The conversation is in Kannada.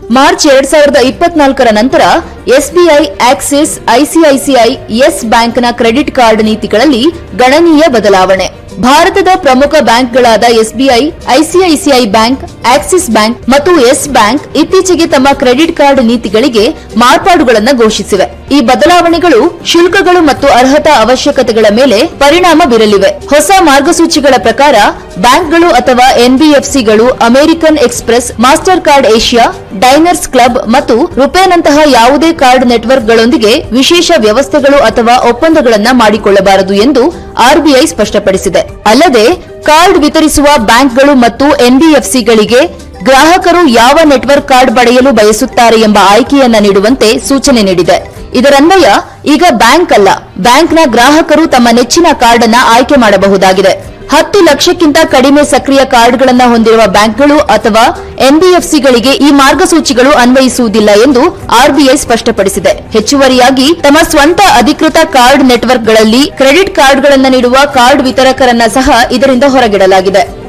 ಮಾರ್ಚ್ 2024ರ ನಂತರ ಎಸ್ಬಿಐ, ಆಕ್ಸಿಸ್, ಐಸಿಐಸಿಐ, ಯೆಸ್ ಬ್ಯಾಂಕ್ನ ಕ್ರೆಡಿಟ್ ಕಾರ್ಡ್ ನೀತಿಗಳಲ್ಲಿ ಗಣನೀಯ ಬದಲಾವಣೆ. ಭಾರತದ ಪ್ರಮುಖ ಬ್ಯಾಂಕ್ಗಳಾದ SBI, ICICI Bank, Axis Bank ಮತ್ತು ಯೆಸ್ ಬ್ಯಾಂಕ್ ಇತ್ತೀಚೆಗೆ ತಮ್ಮ ಕ್ರೆಡಿಟ್ ಕಾರ್ಡ್ ನೀತಿಗಳಿಗೆ ಮಾರ್ಪಾಡುಗಳನ್ನು ಘೋಷಿಸಿವೆ. ಈ ಬದಲಾವಣೆಗಳು ಶುಲ್ಕಗಳು ಮತ್ತು ಅರ್ಹತಾ ಅವಶ್ಯಕತೆಗಳ ಮೇಲೆ ಪರಿಣಾಮ ಬೀರಲಿವೆ. ಹೊಸ ಮಾರ್ಗಸೂಚಿಗಳ ಪ್ರಕಾರ ಬ್ಯಾಂಕ್ಗಳು ಅಥವಾ ಎನ್ಬಿಎಫ್ಸಿಗಳು American Express, Mastercard Asia, Diners Club ಮತ್ತು ರುಪೇನಂತಹ ಯಾವುದೇ ಕಾರ್ಡ್ ನೆಟ್ವರ್ಕ್ಗಳೊಂದಿಗೆ ವಿಶೇಷ ವ್ಯವಸ್ಥೆಗಳು ಅಥವಾ ಒಪ್ಪಂದಗಳನ್ನು ಮಾಡಿಕೊಳ್ಳಬಾರದು ಎಂದು ಆರ್ಬಿಐ ಸ್ಪಷ್ಟಪಡಿಸಿದೆ. ಅಲ್ಲದೆ ಕಾರ್ಡ್ ವಿತರಿಸುವ ಬ್ಯಾಂಕ್ಗಳು ಮತ್ತು ಎನ್ಬಿಎಫ್ಸಿಗಳಿಗೆ ಗ್ರಾಹಕರು ಯಾವ ನೆಟ್ವರ್ಕ್ ಕಾರ್ಡ್ ಪಡೆಯಲು ಬಯಸುತ್ತಾರೆ ಎಂಬ ಆಯ್ಕೆಯನ್ನ ನೀಡುವಂತೆ ಸೂಚನೆ ನೀಡಿದೆ. ಇದರನ್ವಯ ಈಗ ಬ್ಯಾಂಕ್ ಅಲ್ಲ, ಬ್ಯಾಂಕ್ನ ಗ್ರಾಹಕರು ತಮ್ಮ ನೆಚ್ಚಿನ ಕಾರ್ಡ್ ಅನ್ನು ಆಯ್ಕೆ ಮಾಡಬಹುದಾಗಿದೆ. 10 ಲಕ್ಷಕ್ಕಿಂತ ಕಡಿಮೆ ಸಕ್ರಿಯ ಕಾರ್ಡ್ಗಳನ್ನು ಹೊಂದಿರುವ ಬ್ಯಾಂಕ್ಗಳು ಅಥವಾ ಎನ್ಬಿಎಫ್ಸಿಗಳಿಗೆ ಈ ಮಾರ್ಗಸೂಚಿಗಳು ಅನ್ವಯಿಸುವುದಿಲ್ಲ ಎಂದು ಆರ್ಬಿಐ ಸ್ಪಷ್ಟಪಡಿಸಿದೆ. ಹೆಚ್ಚುವರಿಯಾಗಿ ತಮ್ಮ ಸ್ವಂತ ಅಧಿಕೃತ ಕಾರ್ಡ್ ನೆಟ್ವರ್ಕ್ಗಳಲ್ಲಿ ಕ್ರೆಡಿಟ್ ಕಾರ್ಡ್ಗಳನ್ನು ನೀಡುವ ಕಾರ್ಡ್ ವಿತರಕರನ್ನ ಸಹ ಇದರಿಂದ ಹೊರಗಿಡಲಾಗಿದೆ.